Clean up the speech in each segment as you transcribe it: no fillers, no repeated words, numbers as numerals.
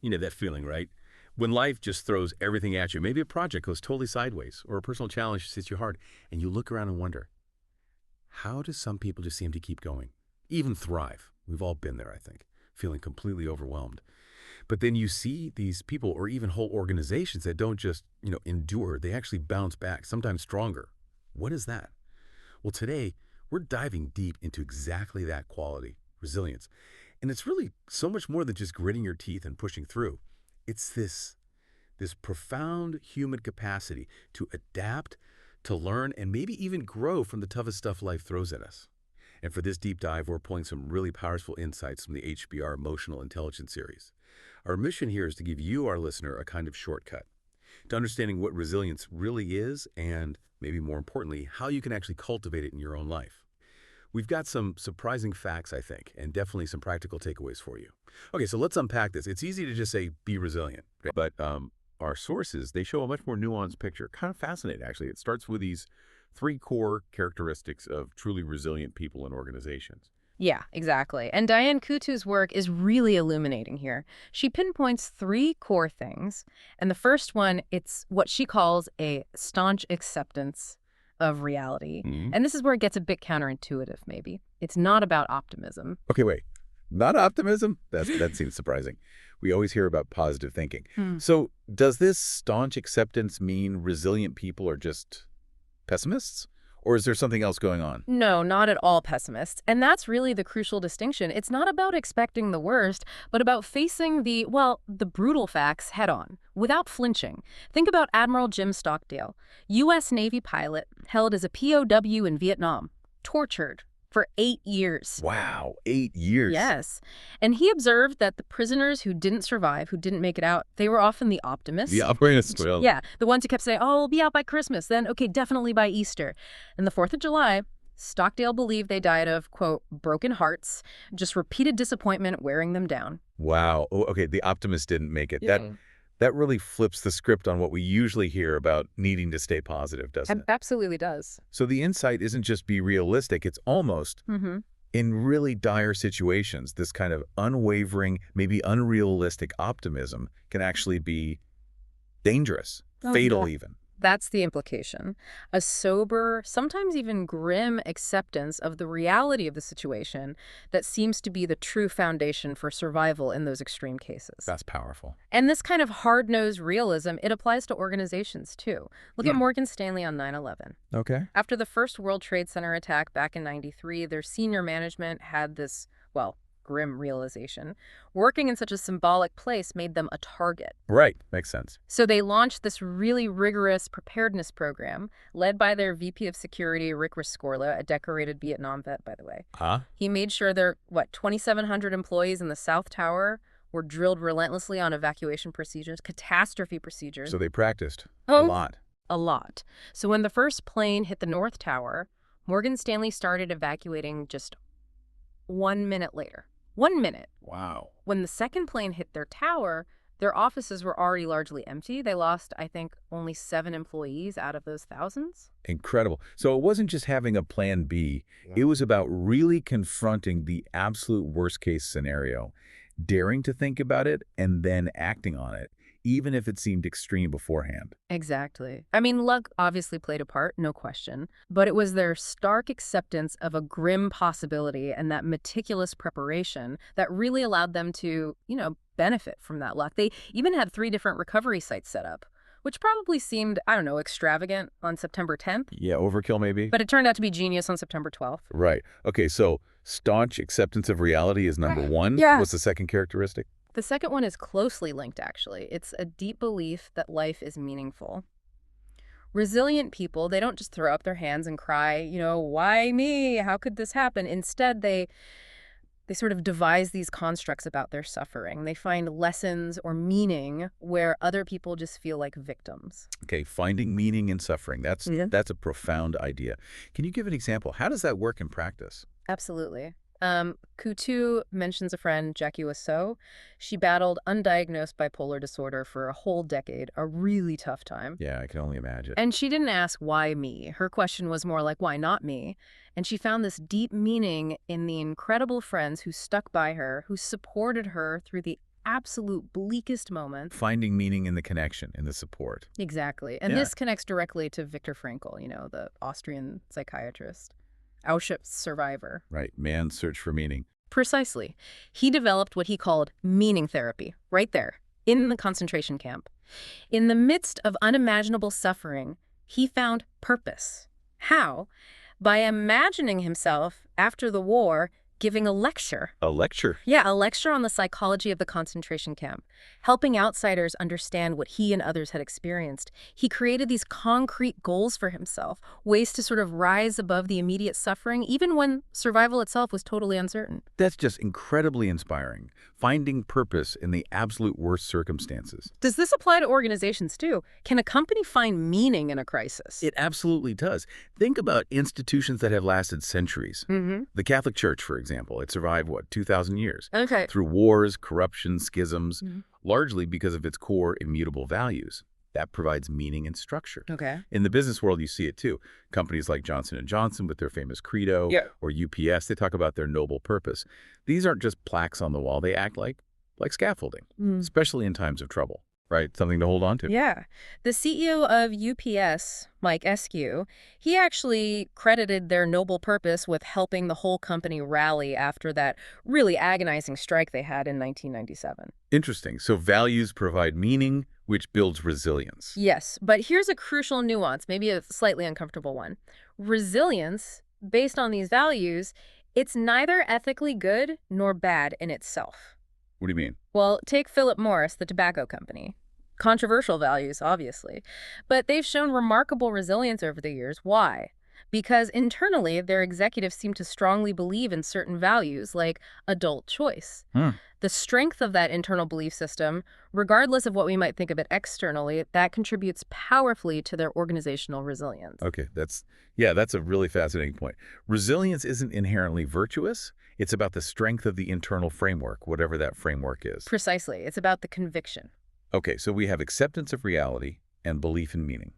You know that feeling, right? When life just throws everything at you, maybe a project goes totally sideways or a personal challenge hits you hard, and you look around and wonder, how do some people just seem to keep going, even thrive? We've all been there, I think, feeling completely overwhelmed. But then you see these people or even whole organizations that don't just, endure, they actually bounce back, sometimes stronger. What is that? Well, today, we're diving deep into exactly that quality, resilience. And it's really so much more than just gritting your teeth and pushing through. It's this profound human capacity to adapt, to learn, and maybe even grow from the toughest stuff life throws at us. And for this deep dive, we're pulling some really powerful insights from the HBR Emotional Intelligence series. Our mission here is to give you, our listener, a kind of shortcut to understanding what resilience really is and, maybe more importantly, how you can actually cultivate it in your own life. We've got some surprising facts, I think, and definitely some practical takeaways for you. Okay, so let's unpack this. It's easy to just say, be resilient. But our sources, they show a much more nuanced picture. Kind of fascinating, actually. It starts with these 3 core characteristics of truly resilient people and organizations. Yeah, exactly. And Diane Kutu's work is really illuminating here. She pinpoints 3 core things. And the first one, it's what she calls a staunch acceptance of reality. Mhm. And this is where it gets a bit counterintuitive, maybe. It's not about optimism. Okay, wait. Not optimism? That seems surprising. We always hear about positive thinking. So does this staunch acceptance mean resilient people are just pessimists? Or is there something else going on? No, not at all pessimists. And that's really the crucial distinction. It's not about expecting the worst, but about facing the brutal facts head on, without flinching. Think about Admiral Jim Stockdale, U.S. Navy pilot, held as a POW in Vietnam, tortured for 8 years. Wow, 8 years. Yes. And he observed that the prisoners who didn't survive, who didn't make it out, they were often the optimists. The operating well. Yeah, the ones who kept saying, oh, we'll be out by Christmas, then, okay, definitely by Easter. And the 4th of July, Stockdale believed they died of, quote, broken hearts, just repeated disappointment wearing them down. Wow. Oh, okay, the optimist didn't make it. That really flips the script on what we usually hear about needing to stay positive, doesn't it? Absolutely does. So the insight isn't just be realistic, it's almost in really dire situations, this kind of unwavering, maybe unrealistic optimism can actually be dangerous, fatal even. That's the implication. A sober, sometimes even grim acceptance of the reality of the situation that seems to be the true foundation for survival in those extreme cases. That's powerful. And this kind of hard-nosed realism, it applies to organizations too. Look at Morgan Stanley on 9/11. Okay. After the first World Trade Center attack back in '93, their senior management had this, grim realization. Working in such a symbolic place made them a target. Right. Makes sense. So they launched this really rigorous preparedness program led by their VP of Security, Rick Rescorla, a decorated Vietnam vet, by the way. Huh? He made sure their, 2,700 employees in the South Tower were drilled relentlessly on evacuation procedures, catastrophe procedures. So they practiced a lot. A lot. So when the first plane hit the North Tower, Morgan Stanley started evacuating just 1 minute later. 1 minute. Wow. When the second plane hit their tower, their offices were already largely empty. They lost, I think, only 7 employees out of those thousands. Incredible. So it wasn't just having a plan B. It was about really confronting the absolute worst case scenario, daring to think about it, and then acting on it, even if it seemed extreme beforehand. Exactly. I mean, luck obviously played a part, no question, but it was their stark acceptance of a grim possibility and that meticulous preparation that really allowed them to, benefit from that luck. They even had 3 different recovery sites set up, which probably seemed, extravagant on September 10th. Yeah, overkill maybe? But it turned out to be genius on September 12th. Right. Okay, so staunch acceptance of reality is number 1. Yeah. What's the second characteristic? The second one is closely linked, actually. It's a deep belief that life is meaningful. Resilient people, they don't just throw up their hands and cry, why me? How could this happen? Instead, they sort of devise these constructs about their suffering. They find lessons or meaning where other people just feel like victims. Okay, finding meaning in suffering. That's a profound idea. Can you give an example? How does that work in practice? Absolutely. Kutu mentions a friend, Jackie Wasso. She battled undiagnosed bipolar disorder for a whole decade, a really tough time. Yeah, I can only imagine. And she didn't ask, why me? Her question was more like, why not me? And she found this deep meaning in the incredible friends who stuck by her, who supported her through the absolute bleakest moments. Finding meaning in the connection, in the support. Exactly. And Yeah. this connects directly to Viktor Frankl, the Austrian psychiatrist, Auschwitz survivor. Right. Man's search for meaning. Precisely. He developed what he called meaning therapy, right there, in the concentration camp. In the midst of unimaginable suffering, he found purpose. How? By imagining himself, after the war, giving a lecture. A lecture. Yeah, a lecture on the psychology of the concentration camp, helping outsiders understand what he and others had experienced. He created these concrete goals for himself, ways to sort of rise above the immediate suffering, even when survival itself was totally uncertain. That's just incredibly inspiring. Finding purpose in the absolute worst circumstances. Does this apply to organizations too? Can a company find meaning in a crisis? It absolutely does. Think about institutions that have lasted centuries. Mm-hmm. The Catholic Church, for example, it survived, 2,000 years? Okay. Through wars, corruption, schisms, Mhm. largely because of its core immutable values. That provides meaning and structure. Okay. In the business world, you see it too. Companies like Johnson & Johnson with their famous credo, Yeah. or UPS, they talk about their noble purpose. These aren't just plaques on the wall. They act like scaffolding, especially in times of trouble, right? Something to hold on to. Yeah. The CEO of UPS, Mike Eskew, he actually credited their noble purpose with helping the whole company rally after that really agonizing strike they had in 1997. Interesting. So values provide meaning, which builds resilience. Yes, but here's a crucial nuance, maybe a slightly uncomfortable one. Resilience, based on these values, it's neither ethically good nor bad in itself. What do you mean? Well, take Philip Morris, the tobacco company. Controversial values, obviously. But they've shown remarkable resilience over the years. Why? Because internally, their executives seem to strongly believe in certain values, like adult choice. The strength of that internal belief system, regardless of what we might think of it externally, that contributes powerfully to their organizational resilience. Okay, that's a really fascinating point. Resilience isn't inherently virtuous. It's about the strength of the internal framework, whatever that framework is. Precisely. It's about the conviction. Okay, so we have acceptance of reality and belief in meaning.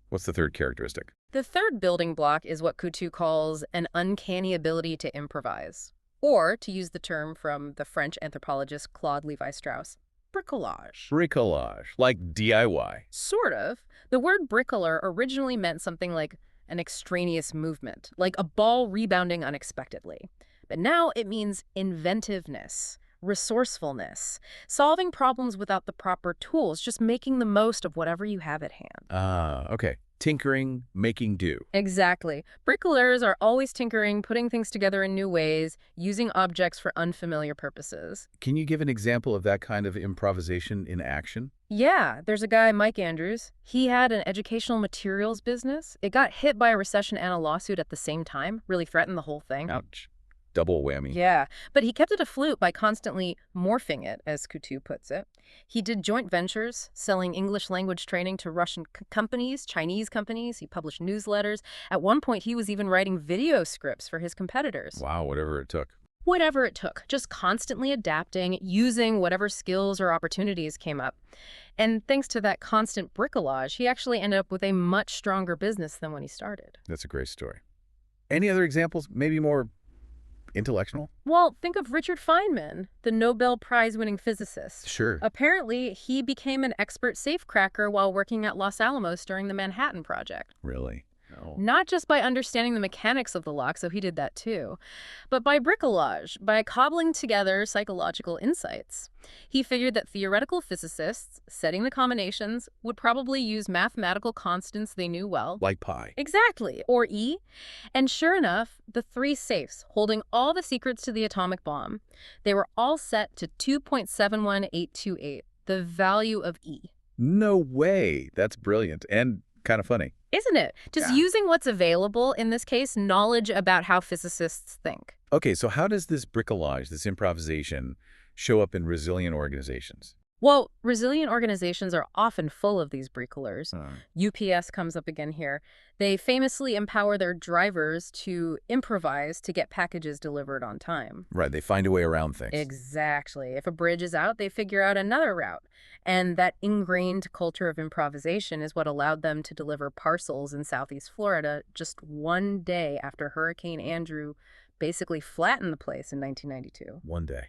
What's the third characteristic? The third building block is what Coutu calls an uncanny ability to improvise. Or, to use the term from the French anthropologist Claude Lévi-Strauss, bricolage. Bricolage, like DIY. Sort of. The word bricoler originally meant something like an extraneous movement, like a ball rebounding unexpectedly. But now it means inventiveness, resourcefulness, solving problems without the proper tools, just making the most of whatever you have at hand. Okay. Tinkering, making do. Exactly. Bricoleurs are always tinkering, putting things together in new ways, using objects for unfamiliar purposes. Can you give an example of that kind of improvisation in action? Yeah, there's a guy, Mike Andrews. He had an educational materials business. It got hit by a recession and a lawsuit at the same time, really threatened the whole thing. Ouch. Double whammy. Yeah, but he kept it afloat by constantly morphing it, as Coutu puts it. He did joint ventures, selling English language training to Russian companies, Chinese companies. He published newsletters. At one point, he was even writing video scripts for his competitors. Wow, whatever it took. Whatever it took, just constantly adapting, using whatever skills or opportunities came up. And thanks to that constant bricolage, he actually ended up with a much stronger business than when he started. That's a great story. Any other examples, maybe more intellectual? Well, think of Richard Feynman, the Nobel Prize-winning physicist. Sure. Apparently, he became an expert safecracker while working at Los Alamos during the Manhattan Project. Really? No. Not just by understanding the mechanics of the lock, so he did that too, but by bricolage, by cobbling together psychological insights. He figured that theoretical physicists, setting the combinations, would probably use mathematical constants they knew well. Like pi. Exactly, or E. And sure enough, the three safes, holding all the secrets to the atomic bomb, they were all set to 2.71828, the value of E. No way. That's brilliant and kind of funny. Isn't it? Just using what's available, in this case, knowledge about how physicists think. Okay, so how does this bricolage, this improvisation, show up in resilient organizations? Well, resilient organizations are often full of these bricoleurs. UPS comes up again here. They famously empower their drivers to improvise to get packages delivered on time. Right, they find a way around things. Exactly. If a bridge is out, they figure out another route. And that ingrained culture of improvisation is what allowed them to deliver parcels in Southeast Florida just one day after Hurricane Andrew basically flattened the place in 1992. One day.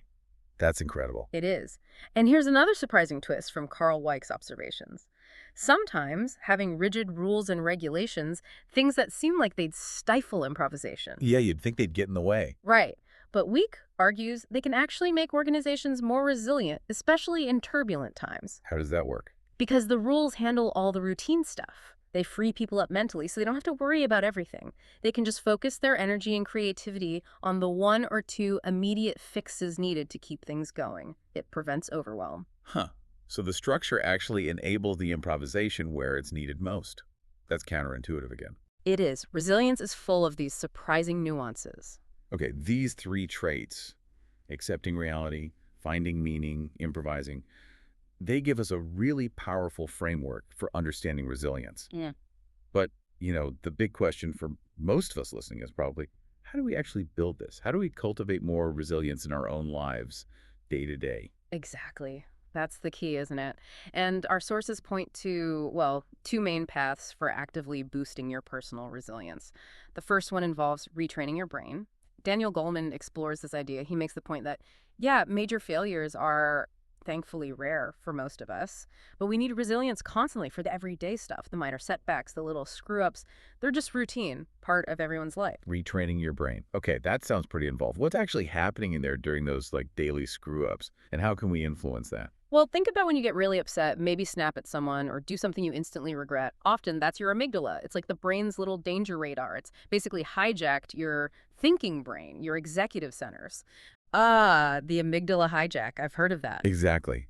That's incredible. It is. And here's another surprising twist from Carl Weick's observations. Sometimes having rigid rules and regulations, things that seem like they'd stifle improvisation. Yeah, you'd think they'd get in the way. Right. But Weick argues they can actually make organizations more resilient, especially in turbulent times, How does that work? because the rules handle all the routine stuff. They free people up mentally so they don't have to worry about everything. They can just focus their energy and creativity on the one or two immediate fixes needed to keep things going. It prevents overwhelm. Huh. So the structure actually enables the improvisation where it's needed most. That's counterintuitive again. It is. Resilience is full of these surprising nuances. Okay, these three traits, accepting reality, finding meaning, improvising, they give us a really powerful framework for understanding resilience. Yeah. But, the big question for most of us listening is probably, how do we actually build this? How do we cultivate more resilience in our own lives day to day? Exactly. That's the key, isn't it? And our sources point to, well, two main paths for actively boosting your personal resilience. The first one involves retraining your brain. Daniel Goleman explores this idea. He makes the point that, yeah, major failures are thankfully rare for most of us, but we need resilience constantly for the everyday stuff. The minor setbacks, the little screw-ups, they're just routine, part of everyone's life. Retraining your brain. Okay, that sounds pretty involved. What's actually happening in there during those daily screw-ups, and how can we influence that? Well, think about when you get really upset, maybe snap at someone or do something you instantly regret. Often that's your amygdala. It's like the brain's little danger radar. It's basically hijacked your thinking brain, your executive centers. Ah, the amygdala hijack. I've heard of that. Exactly.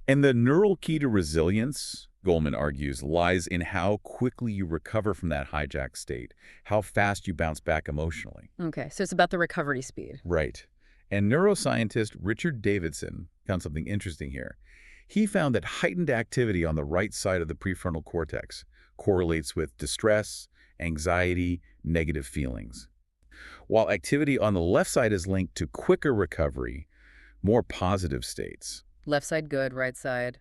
And the neural key to resilience, Goleman argues, lies in how quickly you recover from that hijack state, how fast you bounce back emotionally. Okay, so it's about the recovery speed. Right. And neuroscientist Richard Davidson found something interesting here. He found that heightened activity on the right side of the prefrontal cortex correlates with distress, anxiety, negative feelings, while activity on the left side is linked to quicker recovery, more positive states. Left side good, right side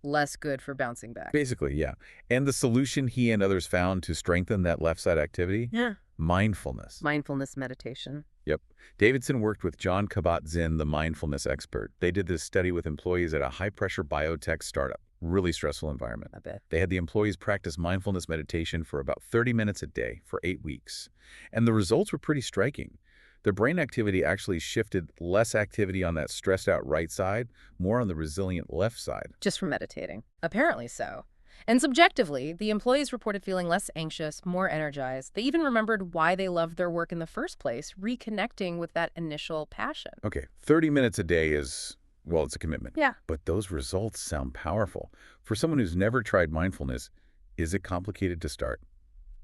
less good for bouncing back. Basically, yeah. And the solution he and others found to strengthen that left side activity? Yeah. Mindfulness. Mindfulness meditation. Yep. Davidson worked with John Kabat-Zinn, the mindfulness expert. They did this study with employees at a high-pressure biotech startup. Really stressful environment. I bet. They had the employees practice mindfulness meditation for about 30 minutes a day for 8 weeks. And the results were pretty striking. Their brain activity actually shifted less activity on that stressed out right side, more on the resilient left side. Just from meditating. Apparently so. And subjectively, the employees reported feeling less anxious, more energized. They even remembered why they loved their work in the first place, reconnecting with that initial passion. Okay, 30 minutes a day is, well, it's a commitment. Yeah. But those results sound powerful. For someone who's never tried mindfulness, is it complicated to start?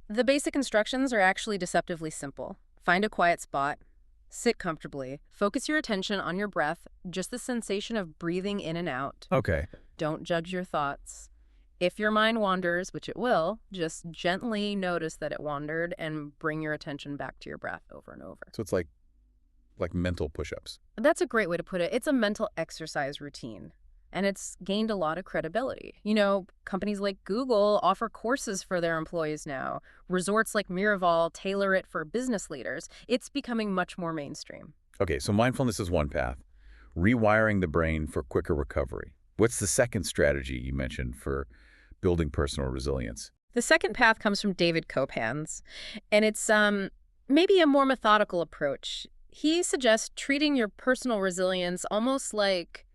The basic instructions are actually deceptively simple. Find a quiet spot. Sit comfortably. Focus your attention on your breath, just the sensation of breathing in and out. Okay. Don't judge your thoughts. If your mind wanders, which it will, just gently notice that it wandered and bring your attention back to your breath over and over. So it's like mental push-ups. That's a great way to put it. It's a mental exercise routine, and it's gained a lot of credibility. You know, companies like Google offer courses for their employees now. Resorts like Miraval tailor it for business leaders. It's becoming much more mainstream. Okay, so mindfulness is one path. Rewiring the brain for quicker recovery. What's the second strategy you mentioned for building personal resilience? The second path comes from David Kopans, and it's maybe a more methodical approach. He suggests treating your personal resilience almost like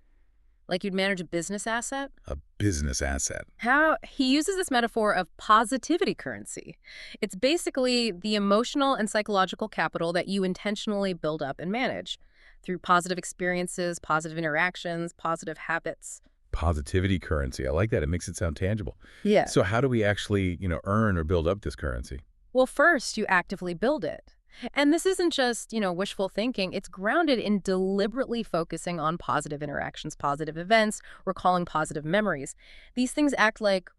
you'd manage a business asset. A business asset. How he uses this metaphor of positivity currency. It's basically the emotional and psychological capital that you intentionally build up and manage through positive experiences, positive interactions, positive habits. Positivity currency. I like that. It makes it sound tangible. Yeah. So how do we actually, earn or build up this currency? Well, first, you actively build it. And this isn't just, wishful thinking. It's grounded in deliberately focusing on positive interactions, positive events, recalling positive memories. These things act like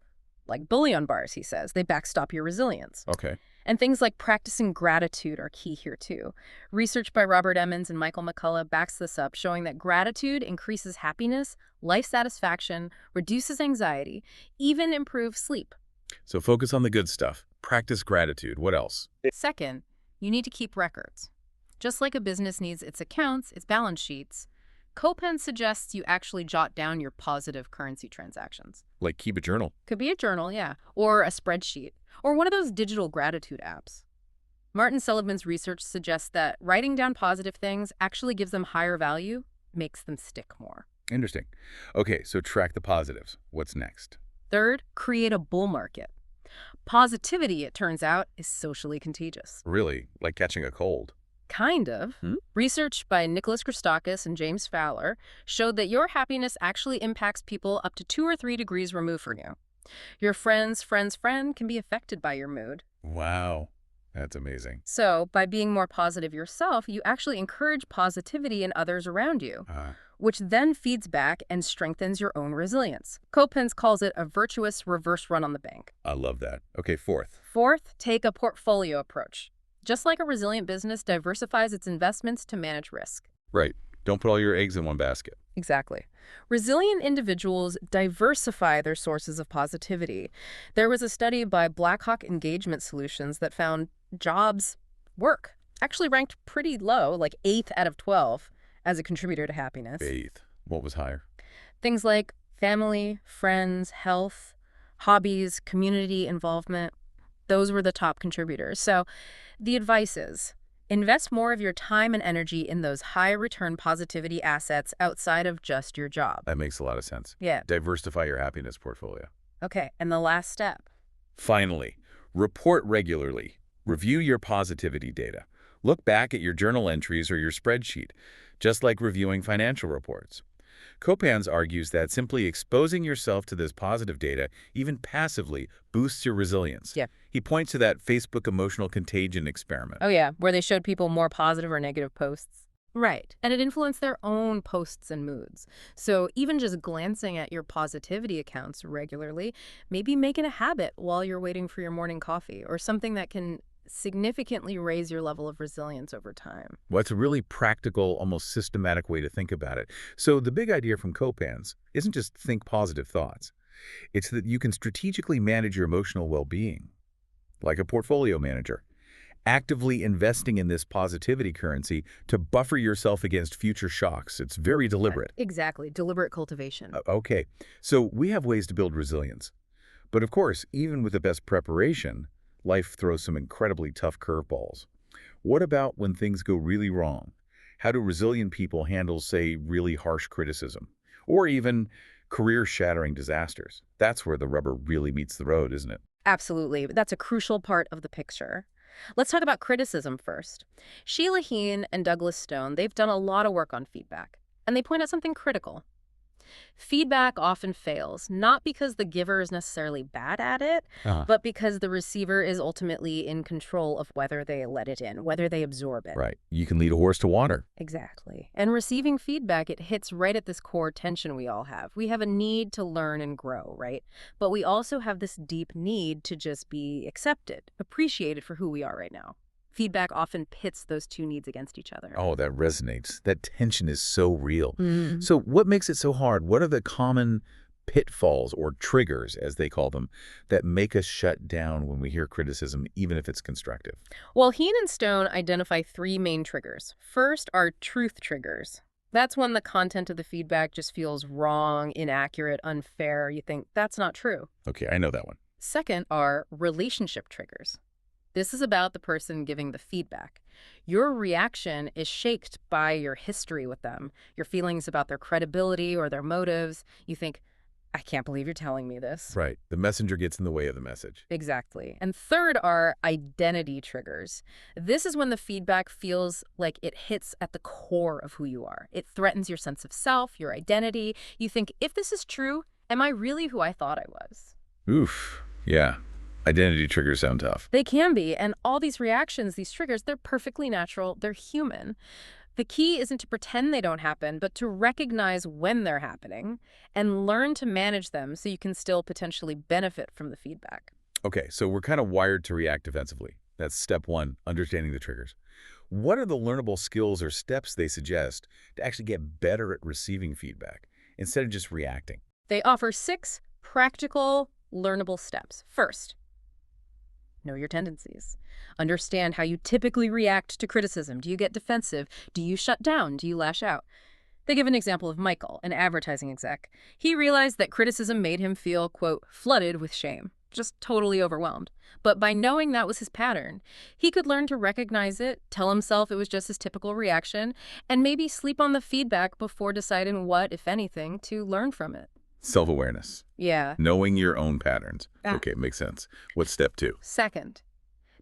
bullion bars, he says. They backstop your resilience. Okay. And things like practicing gratitude are key here, too. Research by Robert Emmons and Michael McCullough backs this up, showing that gratitude increases happiness, life satisfaction, reduces anxiety, even improves sleep. So focus on the good stuff. Practice gratitude. What else? Second, you need to keep records. Just like a business needs its accounts, its balance sheets, Copen suggests you actually jot down your positive currency transactions. Like keep a journal. Could be a journal, yeah, or a spreadsheet, or one of those digital gratitude apps. Martin Seligman's research suggests that writing down positive things actually gives them higher value, makes them stick more. Interesting. Okay, so track the positives. What's next? Third, create a bull market. Positivity, it turns out, is socially contagious. Really? Like catching a cold? Kind of. Research by Nicholas Christakis and James Fowler showed that your happiness actually impacts people up to 2 or 3 degrees removed from you. Your friend's friend's friend can be affected by your mood. Wow. That's amazing. So, by being more positive yourself, you actually encourage positivity in others around you, which then feeds back and strengthens your own resilience. Copen's calls it a virtuous reverse run on the bank. I love that. Okay, fourth. Fourth, take a portfolio approach. Just like a resilient business diversifies its investments to manage risk. Right. Don't put all your eggs in one basket. Exactly. Resilient individuals diversify their sources of positivity. There was a study by Blackhawk Engagement Solutions that found jobs, work, actually ranked pretty low, like 8th out of 12, as a contributor to happiness. 8th. What was higher? Things like family, friends, health, hobbies, community involvement. Those were the top contributors. So the advice is, invest more of your time and energy in those high-return positivity assets outside of just your job. That makes a lot of sense. Yeah. Diversify your happiness portfolio. Okay, and the last step. Finally, report regularly. Review your positivity data. Look back at your journal entries or your spreadsheet, just like reviewing financial reports. Copans argues that simply exposing yourself to this positive data, even passively, boosts your resilience. Yeah. He points to that Facebook emotional contagion experiment. Oh, yeah, where they showed people more positive or negative posts. Right, and it influenced their own posts and moods. So even just glancing at your positivity accounts regularly, maybe make it a habit while you're waiting for your morning coffee, or something that can significantly raise your level of resilience over time. Well, it's a really practical, almost systematic way to think about it. So the big idea from Copans isn't just think positive thoughts. It's that you can strategically manage your emotional well-being, like a portfolio manager, actively investing in this positivity currency to buffer yourself against future shocks. It's very deliberate. Exactly, deliberate cultivation. Okay, so we have ways to build resilience. But of course, even with the best preparation, life throws some incredibly tough curveballs. What about when things go really wrong? How do resilient people handle, say, really harsh criticism? Or even career-shattering disasters? That's where the rubber really meets the road, isn't it? Absolutely. That's a crucial part of the picture. Let's talk about criticism first. Sheila Heen and Douglas Stone, they've done a lot of work on feedback, and they point out something critical. Feedback often fails, not because the giver is necessarily bad at it, but because the receiver is ultimately in control of whether they let it in, whether they absorb it. Right. You can lead a horse to water. Exactly. And receiving feedback, it hits right at this core tension we all have. We have a need to learn and grow, right? But we also have this deep need to just be accepted, appreciated for who we are right now. Feedback often pits those two needs against each other. Oh, that resonates. That tension is so real. So what makes it so hard? What are the common pitfalls or triggers, as they call them, that make us shut down when we hear criticism, even if it's constructive? Well, Heen and Stone identify 3 main triggers. First are truth triggers. That's when the content of the feedback just feels wrong, inaccurate, unfair. You think, that's not true. Okay, I know that one. Second are relationship triggers. This is about the person giving the feedback. Your reaction is shaped by your history with them, your feelings about their credibility or their motives. You think, I can't believe you're telling me this. Right. The messenger gets in the way of the message. Exactly. And third are identity triggers. This is when the feedback feels like it hits at the core of who you are. It threatens your sense of self, your identity. You think, if this is true, am I really who I thought I was? Oof. Yeah. Identity triggers sound tough. They can be, and all these reactions, these triggers, they're perfectly natural, they're human. The key isn't to pretend they don't happen, but to recognize when they're happening and learn to manage them so you can still potentially benefit from the feedback. Okay, so we're kind of wired to react defensively. That's step 1, understanding the triggers. What are the learnable skills or steps they suggest to actually get better at receiving feedback instead of just reacting? They offer 6 practical, learnable steps. First, know your tendencies. Understand how you typically react to criticism. Do you get defensive? Do you shut down? Do you lash out? They give an example of Michael, an advertising exec. He realized that criticism made him feel, quote, flooded with shame, just totally overwhelmed. But by knowing that was his pattern, he could learn to recognize it, tell himself it was just his typical reaction, and maybe sleep on the feedback before deciding what, if anything, to learn from it. Self-awareness. Yeah. Knowing your own patterns. Ah. Okay, makes sense. What's step 2? Second,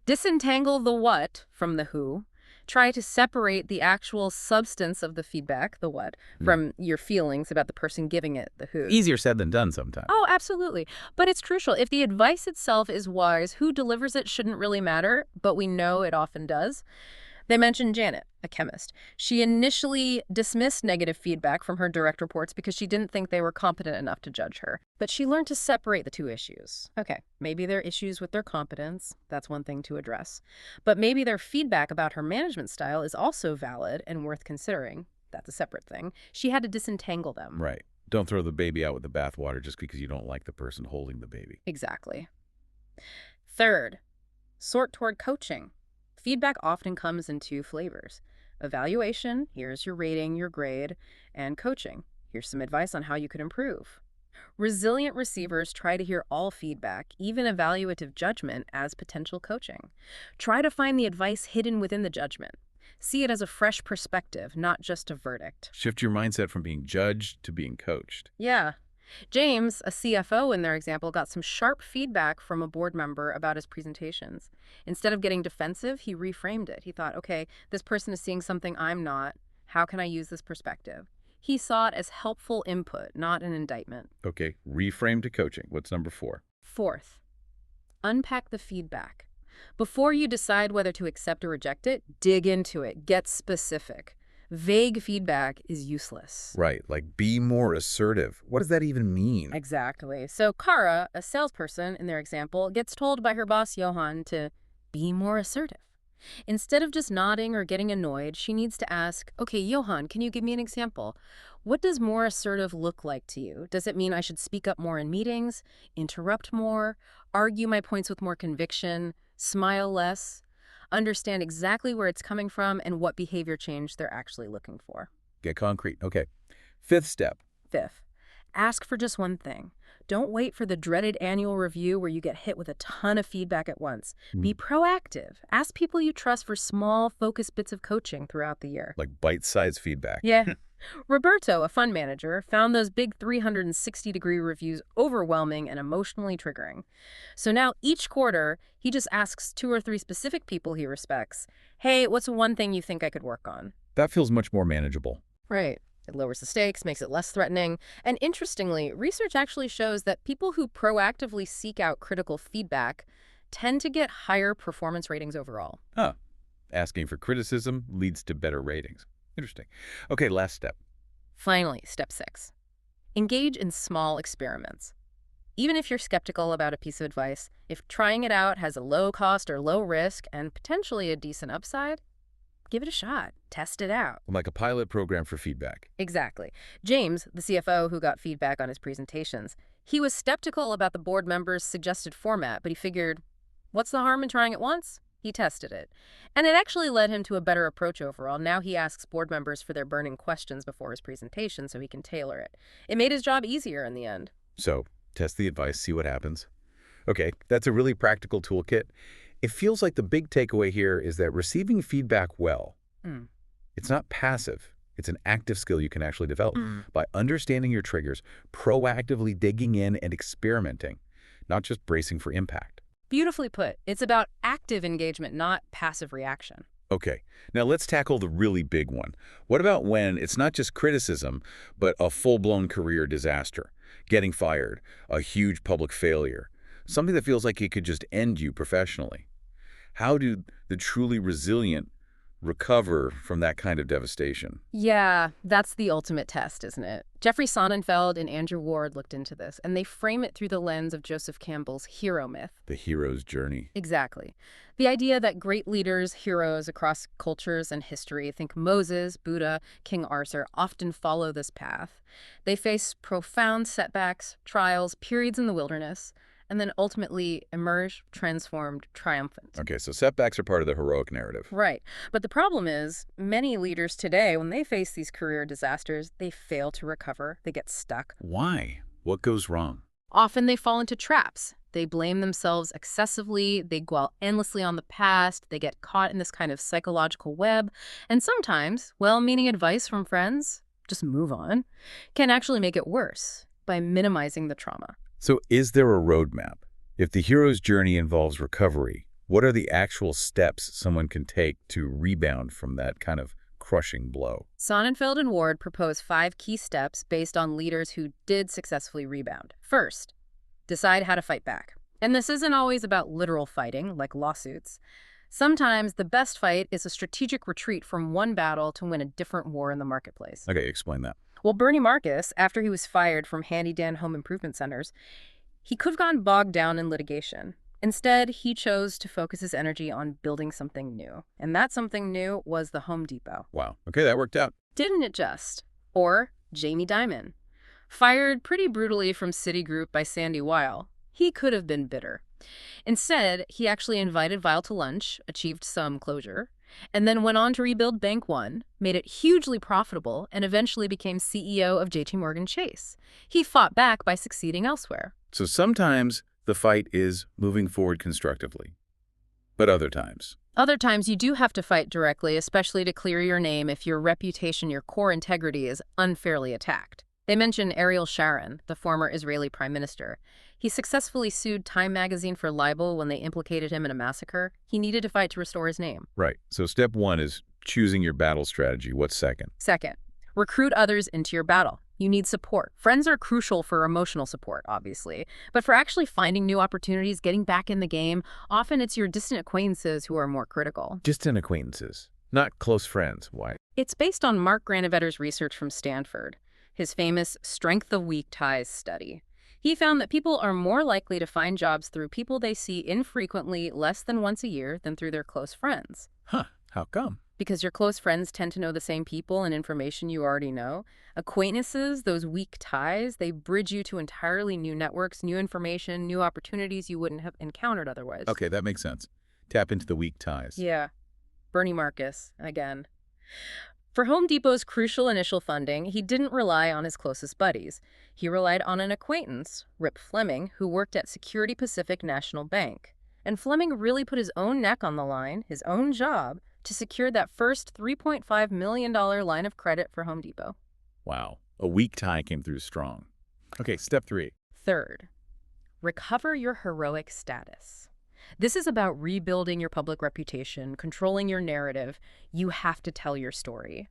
disentangle the what from the who. Try to separate the actual substance of the feedback, the what, from your feelings about the person giving it, the who. Easier said than done sometimes. Oh, absolutely. But it's crucial. If the advice itself is wise, who delivers it shouldn't really matter, but we know it often does. They mentioned Janet, a chemist. She initially dismissed negative feedback from her direct reports because she didn't think they were competent enough to judge her. But she learned to separate the two issues. Okay, maybe there are issues with their competence. That's one thing to address. But maybe their feedback about her management style is also valid and worth considering. That's a separate thing. She had to disentangle them. Right. Don't throw the baby out with the bathwater just because you don't like the person holding the baby. Exactly. Third, sort toward coaching. Feedback often comes in two flavors. Evaluation, here's your rating, your grade, and coaching. Here's some advice on how you could improve. Resilient receivers try to hear all feedback, even evaluative judgment, as potential coaching. Try to find the advice hidden within the judgment. See it as a fresh perspective, not just a verdict. Shift your mindset from being judged to being coached. Yeah. James, a CFO in their example, got some sharp feedback from a board member about his presentations. Instead of getting defensive, he reframed it. He thought, okay, this person is seeing something I'm not. How can I use this perspective? He saw it as helpful input, not an indictment. Okay, reframe to coaching. What's number 4? Fourth, unpack the feedback. Before you decide whether to accept or reject it, dig into it. Get specific. Vague feedback is useless. Right, like be more assertive. What does that even mean? Exactly. So Kara, a salesperson in their example, gets told by her boss Johan to be more assertive. Instead of just nodding or getting annoyed, she needs to ask, okay, Johan, can you give me an example? What does more assertive look like to you? Does it mean I should speak up more in meetings, interrupt more, argue my points with more conviction, smile less? Understand exactly where it's coming from and what behavior change they're actually looking for. Get concrete. Okay. 5th step. Fifth, ask for just one thing. Don't wait for the dreaded annual review where you get hit with a ton of feedback at once. Be proactive. Ask people you trust for small, focused bits of coaching throughout the year. Like bite-sized feedback. Yeah. Roberto, a fund manager, found those big 360-degree reviews overwhelming and emotionally triggering. So now each quarter, he just asks 2 or 3 specific people he respects, hey, what's one thing you think I could work on? That feels much more manageable. Right. It lowers the stakes, makes it less threatening. And interestingly, research actually shows that people who proactively seek out critical feedback tend to get higher performance ratings overall. Huh. Asking for criticism leads to better ratings. Interesting. Okay, last step. Finally, step 6. Engage in small experiments. Even if you're skeptical about a piece of advice, if trying it out has a low cost or low risk and potentially a decent upside, give it a shot. Test it out. Like a pilot program for feedback. Exactly. James, the CFO who got feedback on his presentations, he was skeptical about the board members' suggested format, but he figured, what's the harm in trying it once? He tested it. And it actually led him to a better approach overall. Now he asks board members for their burning questions before his presentation so he can tailor it. It made his job easier in the end. So, test the advice, see what happens. Okay, that's a really practical toolkit. It feels like the big takeaway here is that receiving feedback well, it's not passive. It's an active skill you can actually develop by understanding your triggers, proactively digging in and experimenting, not just bracing for impact. Beautifully put. It's about active engagement, not passive reaction. Okay, now let's tackle the really big one. What about when it's not just criticism, but a full-blown career disaster? Getting fired, a huge public failure, something that feels like it could just end you professionally. How do the truly resilient recover from that kind of devastation? Yeah, that's the ultimate test, isn't it? Jeffrey Sonnenfeld and Andrew Ward looked into this, and they frame it through the lens of Joseph Campbell's hero myth. The hero's journey. Exactly. The idea that great leaders, heroes across cultures and history, think Moses, Buddha, King Arthur, often follow this path. They face profound setbacks, trials, periods in the wilderness, and then ultimately emerge transformed, triumphant. Okay, so setbacks are part of the heroic narrative. Right. But the problem is, many leaders today, when they face these career disasters, they fail to recover, they get stuck. Why? What goes wrong? Often they fall into traps. They blame themselves excessively, they dwell endlessly on the past, they get caught in this kind of psychological web, and sometimes well-meaning advice from friends, just move on, can actually make it worse by minimizing the trauma. So is there a roadmap? If the hero's journey involves recovery, what are the actual steps someone can take to rebound from that kind of crushing blow? Sonnenfeld and Ward propose 5 key steps based on leaders who did successfully rebound. First, decide how to fight back. And this isn't always about literal fighting, like lawsuits. Sometimes the best fight is a strategic retreat from one battle to win a different war in the marketplace. Okay, explain that. Well, Bernie Marcus, after he was fired from handy-dan home improvement centers, he could have gotten bogged down in litigation. Instead, he chose to focus his energy on building something new. And that something new was the Home Depot. Wow. Okay, that worked out. Didn't it just? Or Jamie Dimon. Fired pretty brutally from Citigroup by Sandy Weil. He could have been bitter. Instead, he actually invited Weil to lunch, achieved some closure, and then went on to rebuild Bank One, made it hugely profitable, and eventually became CEO of JP Morgan Chase. He fought back by succeeding elsewhere. So sometimes the fight is moving forward constructively, but other times. Other times you do have to fight directly, especially to clear your name if your reputation, your core integrity is unfairly attacked. They mention Ariel Sharon, the former Israeli prime minister. He successfully sued Time magazine for libel when they implicated him in a massacre. He needed to fight to restore his name. Right. So step 1 is choosing your battle strategy. What's second? Second, recruit others into your battle. You need support. Friends are crucial for emotional support, obviously. But for actually finding new opportunities, getting back in the game, often it's your distant acquaintances who are more critical. Distant acquaintances, not close friends. Why? It's based on Mark Granovetter's research from Stanford, his famous Strength of Weak Ties study. He found that people are more likely to find jobs through people they see infrequently, less than once a year, than through their close friends. Huh, how come? Because your close friends tend to know the same people and information you already know. Acquaintances, those weak ties, they bridge you to entirely new networks, new information, new opportunities you wouldn't have encountered otherwise. Okay, that makes sense. Tap into the weak ties. Yeah. Bernie Marcus, again. For Home Depot's crucial initial funding, he didn't rely on his closest buddies. He relied on an acquaintance, Rip Fleming, who worked at Security Pacific National Bank. And Fleming really put his own neck on the line, his own job, to secure that first $3.5 million line of credit for Home Depot. Wow, a weak tie came through strong. Okay, step 3. Third, recover your heroic status. This is about rebuilding your public reputation, controlling your narrative. You have to tell your story.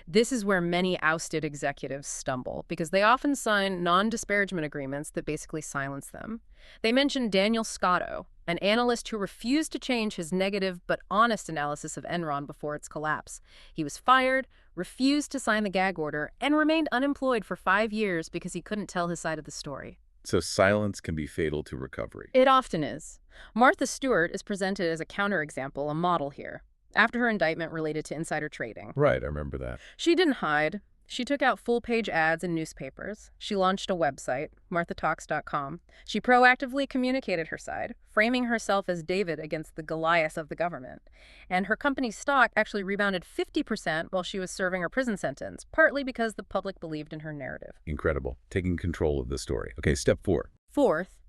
This is where many ousted executives stumble, because they often sign non-disparagement agreements that basically silence them. They mention Daniel Scotto, an analyst who refused to change his negative but honest analysis of Enron before its collapse. He was fired, refused to sign the gag order, and remained unemployed for 5 years because he couldn't tell his side of the story. So silence can be fatal to recovery. It often is. Martha Stewart is presented as a counterexample, a model here, after her indictment related to insider trading. Right, I remember that. She didn't hide. She took out full-page ads in newspapers. She launched a website, marthatalks.com. She proactively communicated her side, framing herself as David against the Goliath of the government. And her company's stock actually rebounded 50% while she was serving her prison sentence, partly because the public believed in her narrative. Incredible. Taking control of the story. Okay, step 4. Fourth,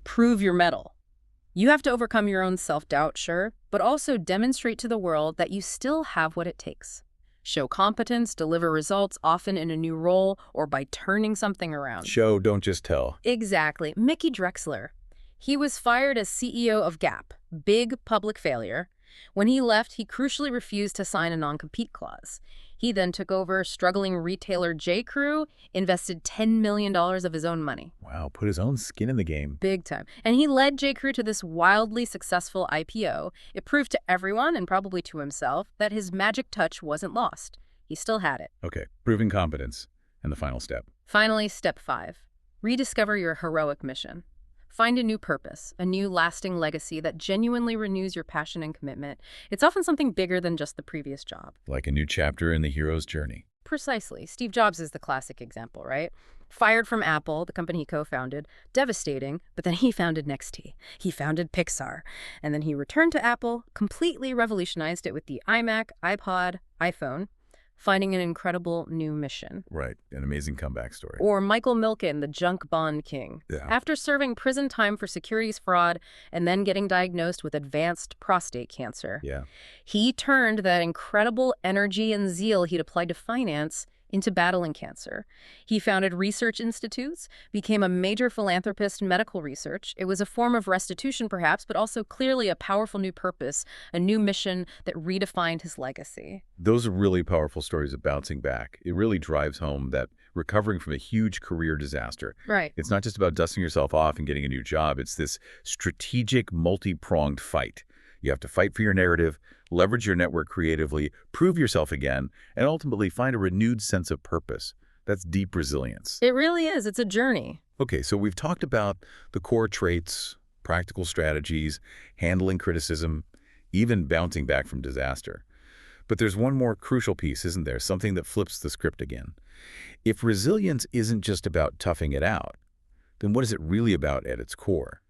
prove your mettle. You have to overcome your own self-doubt, sure, but also demonstrate to the world that you still have what it takes. Show competence, deliver results, often in a new role or by turning something around. Show, don't just tell. Exactly. Mickey Drexler. He was fired as CEO of Gap. Big public failure. When he left, he crucially refused to sign a non-compete clause. He then took over struggling retailer J.Crew, invested $10 million of his own money. Wow, put his own skin in the game. Big time. And he led J.Crew to this wildly successful IPO. It proved to everyone, and probably to himself, that his magic touch wasn't lost. He still had it. Okay, proving competence. And the final step. Finally, step 5. Rediscover your heroic mission. Find a new purpose, a new lasting legacy that genuinely renews your passion and commitment. It's often something bigger than just the previous job. Like a new chapter in the hero's journey. Precisely. Steve Jobs is the classic example, right? Fired from Apple, the company he co-founded. Devastating, but then he founded NXT. He founded Pixar. And then he returned to Apple, completely revolutionized it with the iMac, iPod, iPhone, finding an incredible new mission. Right. An amazing comeback story. Or Michael Milken, the junk bond king. Yeah. After serving prison time for securities fraud and then getting diagnosed with advanced prostate cancer, Yeah. he turned that incredible energy and zeal he'd applied to finance into battling cancer. He founded research institutes, became a major philanthropist in medical research. It was a form of restitution, perhaps, but also clearly a powerful new purpose, a new mission that redefined his legacy. Those are really powerful stories of bouncing back. It really drives home that recovering from a huge career disaster. Right. It's not just about dusting yourself off and getting a new job. It's this strategic, multi-pronged fight. You have to fight for your narrative, leverage your network creatively, prove yourself again, and ultimately find a renewed sense of purpose. That's deep resilience. It really is. It's a journey. Okay, so we've talked about the core traits, practical strategies, handling criticism, even bouncing back from disaster. But there's one more crucial piece, isn't there? Something that flips the script again. If resilience isn't just about toughing it out, then what is it really about at its core?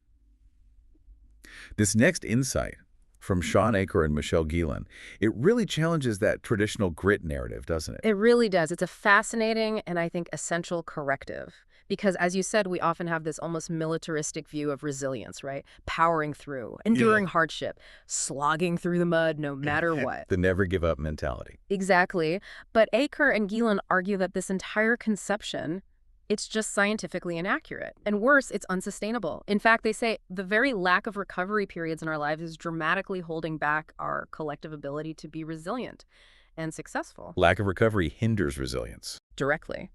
This next insight from Sean Aker and Michelle Gielan, it really challenges that traditional grit narrative, doesn't it? It really does. It's a fascinating and I think essential corrective. Because as you said, we often have this almost militaristic view of resilience, right? Powering through, enduring hardship, slogging through the mud no matter what. The never give up mentality. Exactly. But Aker and Gielan argue that this entire conception, it's just scientifically inaccurate. And worse, it's unsustainable. In fact, they say the very lack of recovery periods in our lives is dramatically holding back our collective ability to be resilient and successful. Lack of recovery hinders resilience. Directly.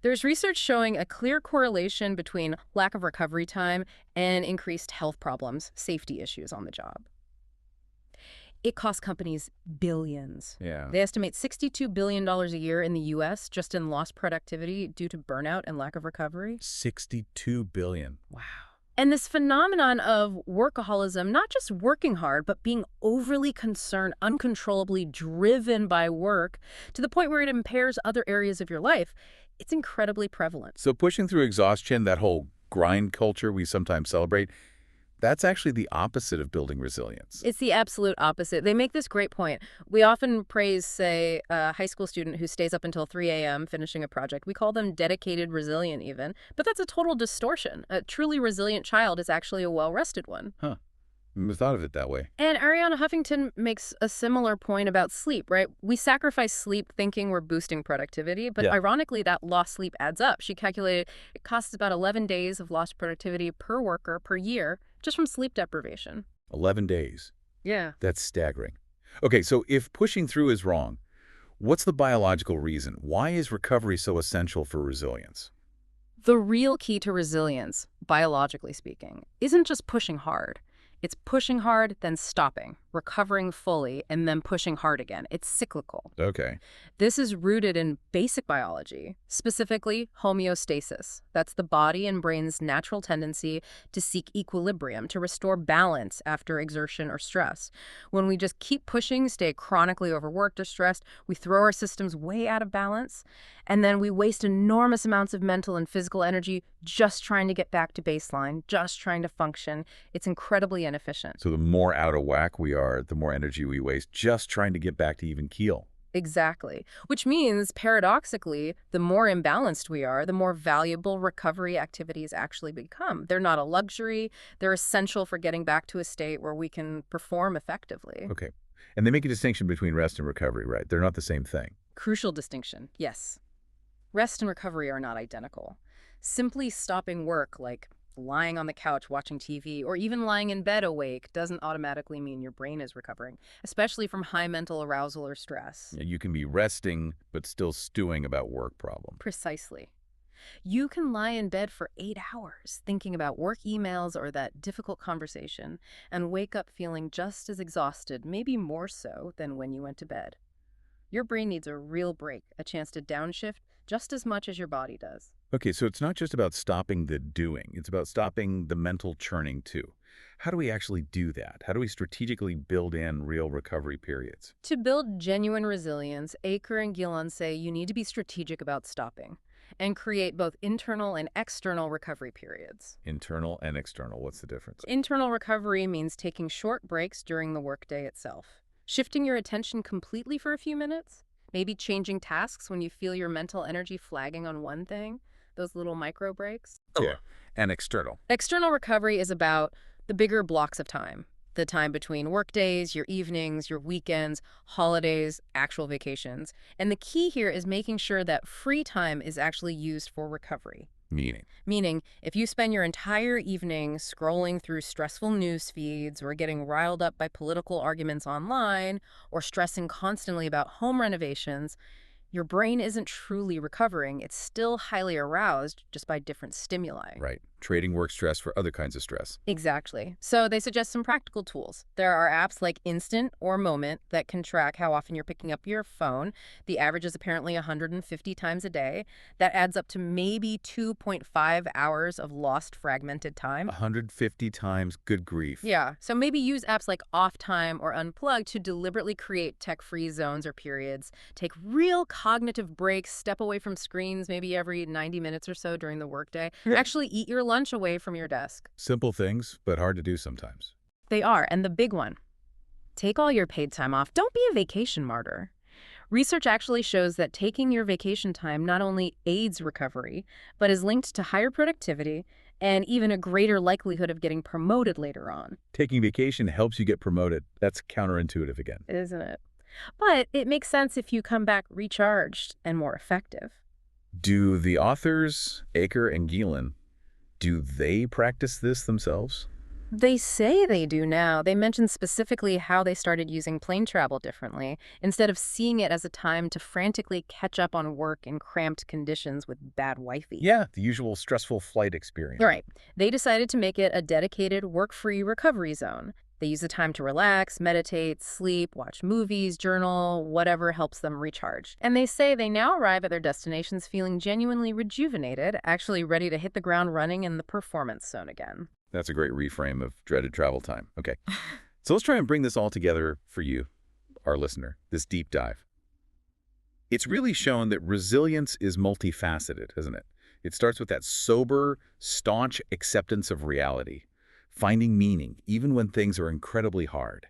There's research showing a clear correlation between lack of recovery time and increased health problems, safety issues on the job. It costs companies billions. Yeah. They estimate $62 billion a year in the U.S. just in lost productivity due to burnout and lack of recovery. $62 billion. Wow. And this phenomenon of workaholism, not just working hard, but being overly concerned, uncontrollably driven by work to the point where it impairs other areas of your life, it's incredibly prevalent. So pushing through exhaustion, that whole grind culture we sometimes celebrate, that's actually the opposite of building resilience. It's the absolute opposite. They make this great point. We often praise, say, a high school student who stays up until 3 a.m. finishing a project. We call them dedicated, resilient even. But that's a total distortion. A truly resilient child is actually a well-rested one. Huh. Never thought of it that way. And Ariana Huffington makes a similar point about sleep, right? We sacrifice sleep thinking we're boosting productivity, but ironically, that lost sleep adds up. She calculated it costs about 11 days of lost productivity per worker per year just from sleep deprivation. 11 days. Yeah. That's staggering. Okay, so if pushing through is wrong, what's the biological reason? Why is recovery so essential for resilience? The real key to resilience, biologically speaking, isn't just pushing hard. It's pushing hard, then stopping, recovering fully, and then pushing hard again. It's cyclical. Okay. This is rooted in basic biology, specifically homeostasis. That's the body and brain's natural tendency to seek equilibrium, to restore balance after exertion or stress. When we just keep pushing, stay chronically overworked or stressed, we throw our systems way out of balance, and then we waste enormous amounts of mental and physical energy just trying to get back to baseline, just trying to function. It's incredibly inefficient. So the more out of whack we are, the more energy we waste just trying to get back to even keel. Exactly. Which means, paradoxically, the more imbalanced we are, the more valuable recovery activities actually become. They're not a luxury. They're essential for getting back to a state where we can perform effectively. Okay. And they make a distinction between rest and recovery, right? They're not the same thing. Crucial distinction, yes. Rest and recovery are not identical. Simply stopping work, like lying on the couch watching TV, or even lying in bed awake, doesn't automatically mean your brain is recovering, especially from high mental arousal or stress. You can be resting, but still stewing about work problems. Precisely. You can lie in bed for 8 hours thinking about work emails or that difficult conversation and wake up feeling just as exhausted, maybe more so than when you went to bed. Your brain needs a real break, a chance to downshift just as much as your body does. Okay, so it's not just about stopping the doing. It's about stopping the mental churning too. How do we actually do that? How do we strategically build in real recovery periods? To build genuine resilience, Aker and Gielan say you need to be strategic about stopping. and create both internal and external recovery periods. Internal and external, what's the difference? Internal recovery means taking short breaks during the workday itself, shifting your attention completely for a few minutes, maybe changing tasks when you feel your mental energy flagging on one thing, those little micro breaks. Yeah. And external. External recovery is about the bigger blocks of time, the time between workdays, your evenings, your weekends, holidays, actual vacations. And the key here is making sure that free time is actually used for recovery. Meaning, if you spend your entire evening scrolling through stressful news feeds or getting riled up by political arguments online or stressing constantly about home renovations, your brain isn't truly recovering. It's still highly aroused, just by different stimuli. Right. Trading work stress for other kinds of stress. Exactly. So they suggest some practical tools. There are apps like Instant or Moment that can track how often you're picking up your phone. The average is apparently 150 times a day. That adds up to maybe 2.5 hours of lost fragmented time. 150 times, good grief. Yeah, so maybe use apps like Off Time or Unplug to deliberately create tech-free zones or periods. Take real cognitive breaks, step away from screens maybe every 90 minutes or so during the workday. Actually eat your lunch away from your desk. Simple things, but hard to do sometimes. They are, and the big one. Take all your paid time off. Don't be a vacation martyr. Research actually shows that taking your vacation time not only aids recovery, but is linked to higher productivity and even a greater likelihood of getting promoted later on. Taking vacation helps you get promoted. That's counterintuitive again. Isn't it? But it makes sense if you come back recharged and more effective. Do the authors, Aker and Gielen, do they practice this themselves? They say they do now. They mention specifically how they started using plane travel differently, instead of seeing it as a time to frantically catch up on work in cramped conditions with bad wifey. Yeah, the usual stressful flight experience. Right. They decided to make it a dedicated work-free recovery zone. They use the time to relax, meditate, sleep, watch movies, journal, whatever helps them recharge. And they say they now arrive at their destinations feeling genuinely rejuvenated, actually ready to hit the ground running in the performance zone again. That's a great reframe of dreaded travel time. Okay, so let's try and bring this all together for you, our listener, this deep dive. It's really shown that resilience is multifaceted, isn't it? It starts with that sober, staunch acceptance of reality, finding meaning even when things are incredibly hard,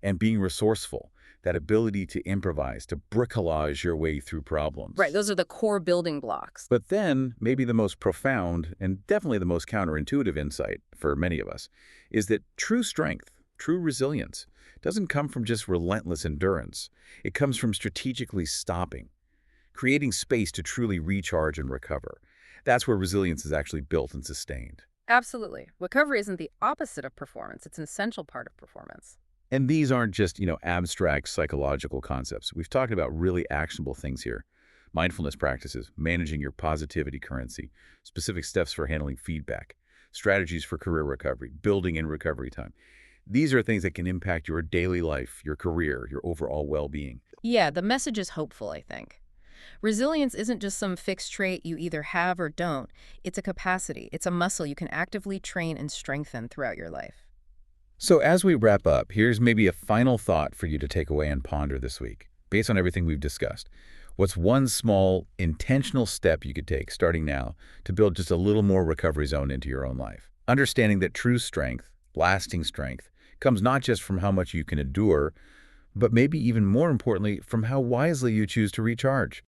and being resourceful, that ability to improvise, to bricolage your way through problems. Right, those are the core building blocks. But then, maybe the most profound and definitely the most counterintuitive insight for many of us is that true strength, true resilience, doesn't come from just relentless endurance. It comes from strategically stopping, creating space to truly recharge and recover. That's where resilience is actually built and sustained. Absolutely. Recovery isn't the opposite of performance. It's an essential part of performance. And these aren't just, abstract psychological concepts. We've talked about really actionable things here. Mindfulness practices, managing your positivity currency, specific steps for handling feedback, strategies for career recovery, building in recovery time. These are things that can impact your daily life, your career, your overall well-being. Yeah, the message is hopeful, I think. Resilience isn't just some fixed trait you either have or don't. It's a capacity. It's a muscle you can actively train and strengthen throughout your life. So as we wrap up, here's maybe a final thought for you to take away and ponder this week. Based on everything we've discussed, what's one small, intentional step you could take starting now to build just a little more recovery zone into your own life? Understanding that true strength, lasting strength, comes not just from how much you can endure, but maybe even more importantly, from how wisely you choose to recharge.